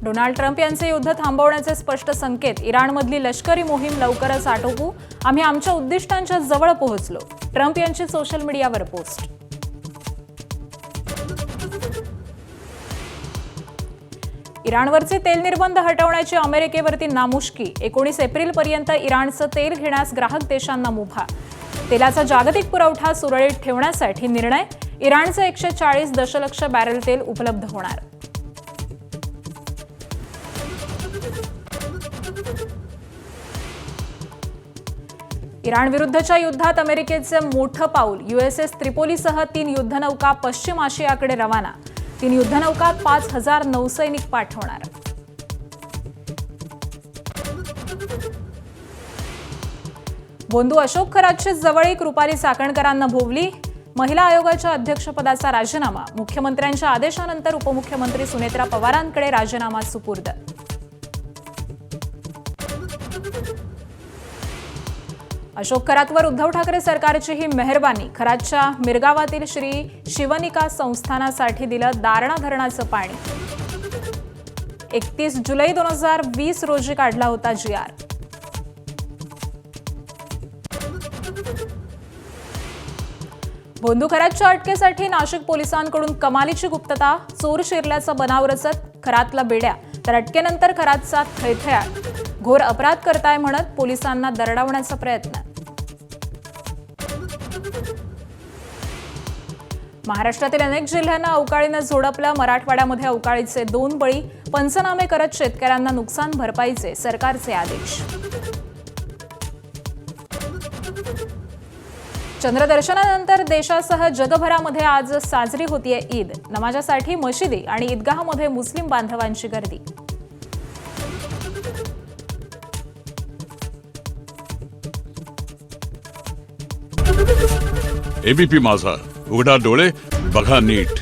Donald Trump यांचे युद्ध थांबवण्याचे स्पष्ट संकेत. इराणमधली लष्करी मोहीम लवकरच आटोपू. आम्ही आमच्या उद्दिष्टांच्या जवळ पोहोचलो. ट्रम्प यांची सोशल मीडियावर पोस्ट. इराणवरचे तेल निर्बंध हटवण्याची अमेरिकेवरती नामुष्की. 19 एप्रिलपर्यंत इराणचं तेल घेण्यास ग्राहक देशांना मुभा. तेलाचा जागतिक पुरवठा सुरळीत ठेवण्यासाठी निर्णय. इराणचं 140 दशलक्ष बॅरल तेल उपलब्ध होणार. इराण विरुद्धच्या युद्धात अमेरिकेचे मोठं पाऊल. USS त्रिपोलीसह 3 युद्धनौका पश्चिम आशियाकडे रवाना. 3 युद्धनौकात 5000 नौसैनिक पाठवणार. बोंधू अशोक खरातची जवळीक रुपाली चाकणकरांना भोवली. महिला आयोगाच्या अध्यक्षपदाचा राजीनामा. मुख्यमंत्र्यांच्या आदेशानंतर उपमुख्यमंत्री सुनेत्रा पवारांकडे राजीनामा सुपूर्द. अशोक खरातवर उद्धव ठाकरे सरकारची ही मेहरबानी. खरातच्या मिरगावातील श्री शिवनिका संस्थानासाठी दिलं दारणा धरणाचं पाणी. 31 जुलै 2020 रोजी काढला होता GR. बोंधू खरातच्या अटकेसाठी नाशिक पोलिसांकडून कमालीची गुप्तता. चोर शिरल्याचा बनाव रचत खरातला बेड्या, तर अटकेनंतर खरातचा थैथयाट. घोर अपराध करताय म्हणत पोलिसांना दरडावण्याचा प्रयत्न. महाराष्ट्रातील अनेक जिल्ह्यांना अवकाळीनं झोडपलं. मराठवाड्यामध्ये अवकाळीचे 2 बळी. पंचनामे करत शेतकऱ्यांना नुकसान भरपाईचे सरकारचे आदेश. चंद्रदर्शनानंतर देशासह जगभरामध्ये आज साजरी होतीये ईद. नमाजासाठी मशिदी आणि ईदगाहमध्ये मुस्लिम बांधवांची गर्दी. एबीपी माझा, उघडा डोळे बघा नीट.